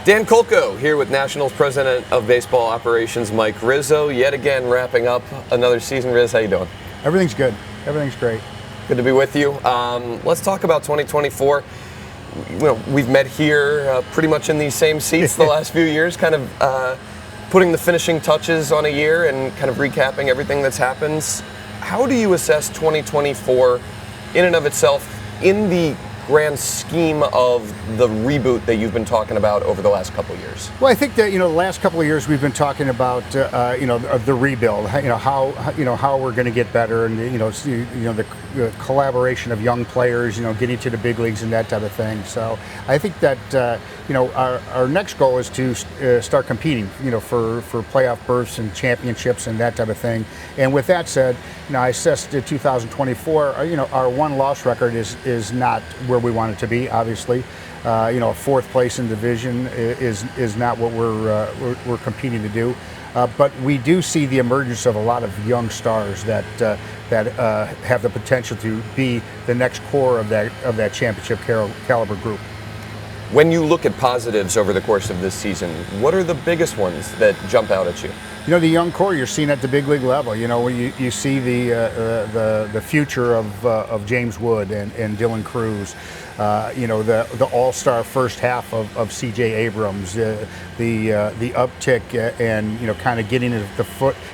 Dan Kolko here with Nationals President of Baseball Operations, Mike Rizzo, yet again wrapping up another season. Riz, how you doing? Everything's good. Everything's great. Good to be with you. Let's talk about 2024. We've met here pretty much in these same seats the last few years, kind of putting the finishing touches on a year and kind of recapping everything that's happened. How do you assess 2024 in and of itself in the grand scheme of the reboot that you've been talking about over the last couple of years? Well, I think that the last couple of years we've been talking about the rebuild. How we're going to get better, and the collaboration of young players, getting to the big leagues and that type of thing. So I think that our next goal is to start competing, for playoff berths and championships and that type of thing. And with that said, I assessed 2024. Our one-loss record is not where we want it to be. Obviously, a fourth place in division is not what we're competing to do. But we do see the emergence of a lot of young stars that have the potential to be the next core of that championship caliber group. When you look at positives over the course of this season, what are the biggest ones that jump out at you? The young core you're seeing at the big league level. You see the future of James Wood and Dylan Cruz. The all-star first half of C.J. Abrams. The uptick and kind of getting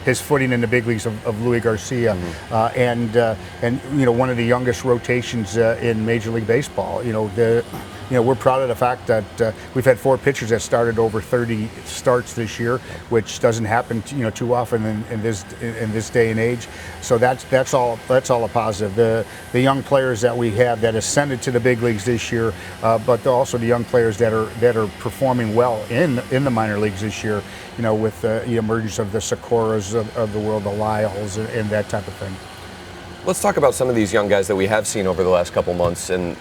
his footing in the big leagues of Luis Garcia. Mm-hmm. And one of the youngest rotations in Major League Baseball. We're proud of the fact that we've had 4 pitchers that started over 30 starts this year, which doesn't happen too often in this day and age. So that's all a positive. The young players that we have that ascended to the big leagues this year, but also the young players that are performing well in the minor leagues this year. With the emergence of the Socoras of the world, the Lyles, and that type of thing. Let's talk about some of these young guys that we have seen over the last couple months. And,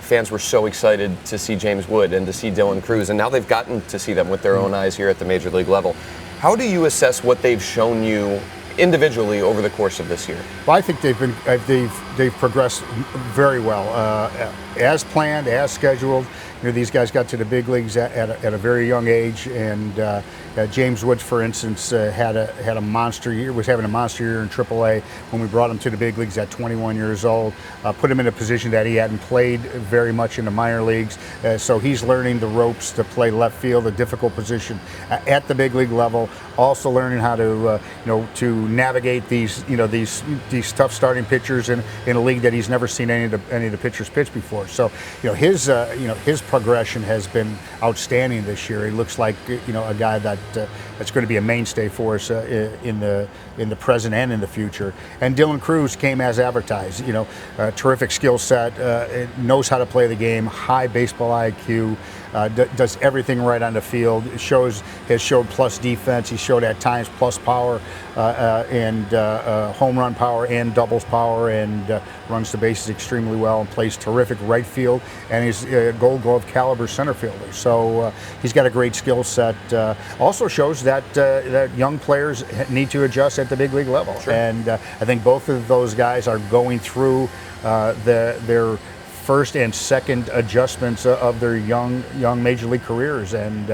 fans were so excited to see James Wood and to see Dylan Cruz, and now they've gotten to see them with their own eyes here at the Major League level. How do you assess what they've shown you individually over the course of this year? Well, I think they've progressed very well, as planned, as scheduled. These guys got to the big leagues at a very young age, and James Woods, for instance, had a monster year. Was having a monster year in AAA when we brought him to the big leagues at 21 years old. Put him in a position that he hadn't played very much in the minor leagues, so he's learning the ropes to play left field, a difficult position at the big league level. Also learning how to navigate these tough starting pitchers in a league that he's never seen any of the pitchers pitch before. So his progression has been outstanding this year. He looks like a guy that's going to be a mainstay for us in the present and in the future. And Dylan Cruz came as advertised. Terrific skill set, knows how to play the game, high baseball IQ. Does everything right on the field. Has showed plus defense. He showed at times plus power and home run power and doubles power, and runs the bases extremely well and plays terrific right field, and he's a Gold Glove caliber center fielder. So he's got a great skill set. Also shows that young players need to adjust at the big league level. Sure. And I think both of those guys are going through their first and second adjustments of their young major league careers, and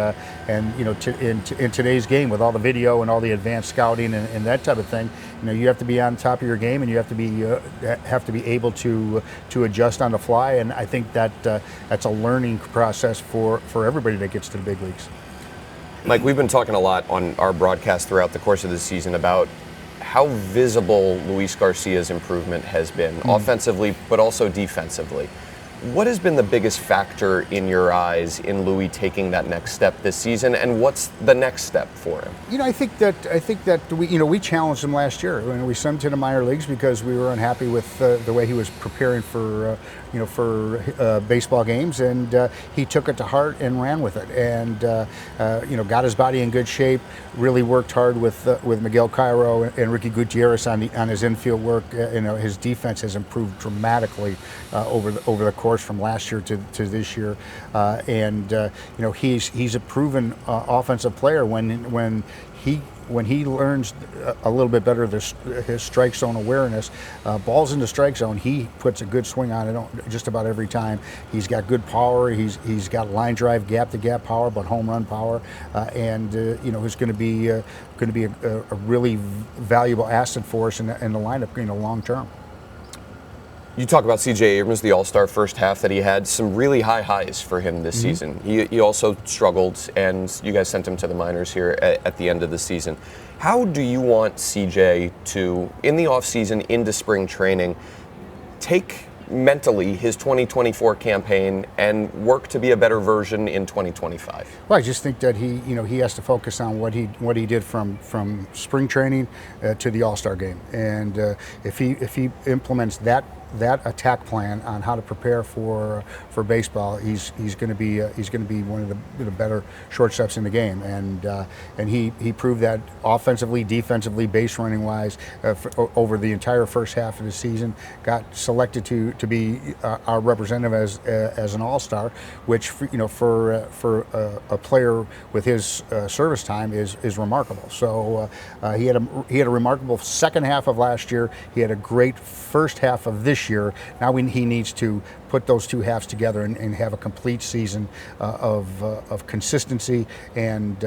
in today's game with all the video and all the advanced scouting and that type of thing, you have to be on top of your game, and you have to be able to adjust on the fly. And I think that that's a learning process for everybody that gets to the big leagues. Mike, we've been talking a lot on our broadcast throughout the course of this season about how visible Luis Garcia's improvement has been, offensively, but also defensively. What has been the biggest factor in your eyes in Luis taking that next step this season, and what's the next step for him? I think that we challenged him last year. We sent him to the minor leagues because we were unhappy with the way he was preparing for baseball games, and he took it to heart and ran with it, and got his body in good shape. Really worked hard with Miguel Cairo and Ricky Gutierrez on his infield work. His defense has improved dramatically over the course from last year to this year, and he's a proven offensive player when when he learns a little bit better his strike zone awareness, balls in the strike zone, he puts a good swing on it just about every time. He's got good power. He's got line drive, gap to gap power, but home run power, and he's going to be a really valuable asset for us in the lineup, long term. You talk about C.J. Abrams, the all-star first half that he had, some really high highs for him this season. He also struggled, and you guys sent him to the minors here at the end of the season. How do you want C.J. to, in the offseason, into spring training, take mentally his 2024 campaign and work to be a better version in 2025? Well, I just think that he has to focus on what he did from spring training to the All-Star game, and if he implements that attack plan on how to prepare for baseball, he's going to be one of the better shortstops in the game, and he proved that offensively, defensively, base running wise over the entire first half of the season. Got selected to be our representative as an all-star, which for a player with his service time is remarkable. So he had a remarkable second half of last year. He had a great first half of this year. Now he needs to put those two halves together and have a complete season of consistency and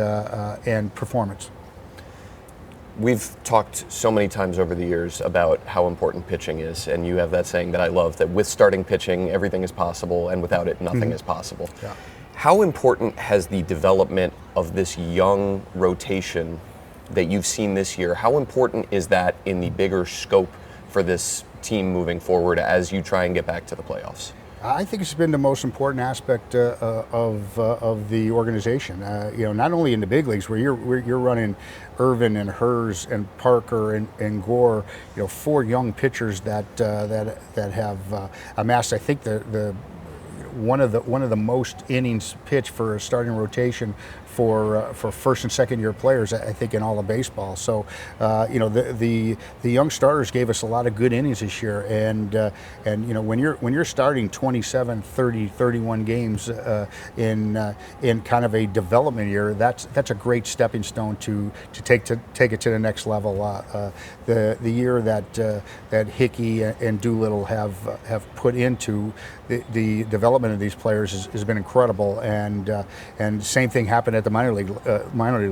performance. We've talked so many times over the years about how important pitching is, and you have that saying that I love, that with starting pitching, everything is possible, and without it, nothing is possible. Yeah. How important has the development of this young rotation that you've seen this year, how important is that in the bigger scope for this team moving forward as you try and get back to the playoffs? I think it's been the most important aspect of the organization. Not only in the big leagues where you're running Irvin and Hers and Parker and Gore, four young pitchers that have amassed, I think, the one of the most innings pitched for a starting rotation for first and second year players, I think, in all of baseball. So the young starters gave us a lot of good innings this year, and when you're starting 27, 30, 31 games in kind of a development year, that's a great stepping stone to take it to the next level. The year that Hickey and Doolittle have put into the development of these players has been incredible, and same thing happened at the minor league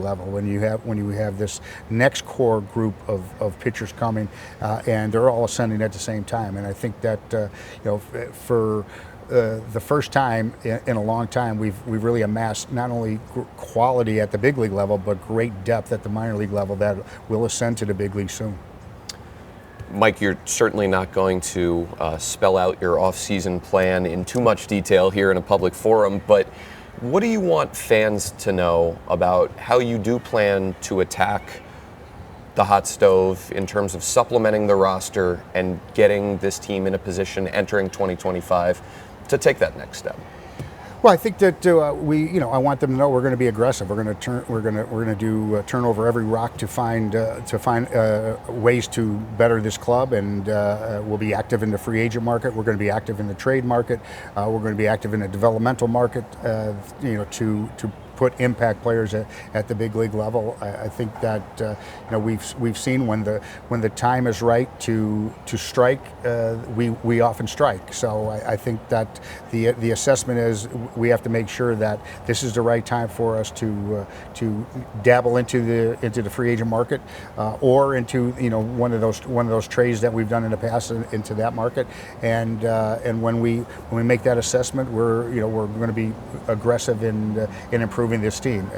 level when you have this next core group of pitchers coming, and they're all ascending at the same time. And I think that for the first time in a long time, we've really amassed not only quality at the big league level, but great depth at the minor league level that will ascend to the big league soon. Mike, you're certainly not going to spell out your off-season plan in too much detail here in a public forum, but what do you want fans to know about how you do plan to attack the hot stove in terms of supplementing the roster and getting this team in a position entering 2025 to take that next step? Well, I think that I want them to know we're going to be aggressive. We're going to turn over every rock to find ways to better this club, and we'll be active in the free agent market. We're going to be active in the trade market. We're going to be active in the developmental market. To put impact players at the big league level. I think that we've seen when the time is right to strike, we often strike. So I think that the assessment is we have to make sure that this is the right time for us to dabble into the free agent market, or into one of those trades that we've done in the past into that market. And when we make that assessment, we're going to be aggressive in improving this team.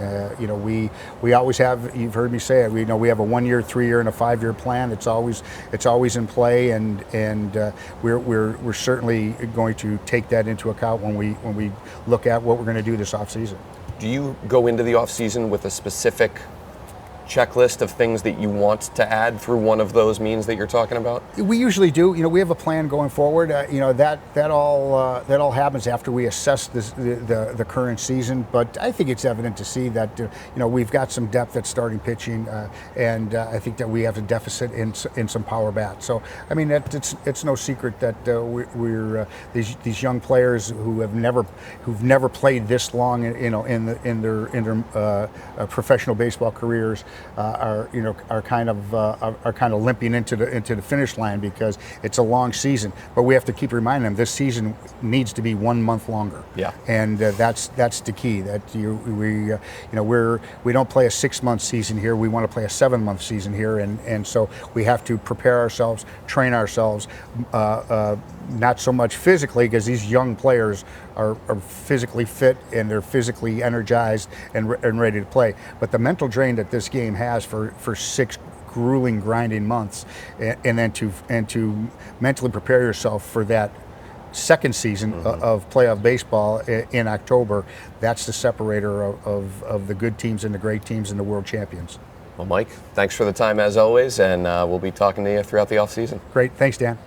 We always have. You've heard me say it. We have a 1 year, 3 year, and a 5 year plan. It's always in play, and we're certainly going to take that into account when we look at what we're going to do this offseason. Do you go into the offseason with a specific checklist of things that you want to add through one of those means that you're talking about? We usually do. We have a plan going forward. That all happens after we assess the current season. But I think it's evident to see that we've got some depth at starting pitching, and I think that we have a deficit in some power bats. So I mean, it's no secret that we're these young players who've never played this long, in their professional baseball careers. are kind of limping into the finish line because it's a long season. But we have to keep reminding them this season needs to be 1 month longer. Yeah. And that's the key. That we don't play a 6-month season here. We want to play a 7-month season here, and so we have to prepare ourselves, train ourselves. Not so much physically, because these young players are physically fit and they're physically energized and ready to play. But the mental drain that this game has for 6 grueling, grinding months, and then to mentally prepare yourself for that second season of playoff baseball in October, that's the separator of the good teams and the great teams and the world champions. Well, Mike, thanks for the time as always, and we'll be talking to you throughout the offseason. Great. Thanks, Dan.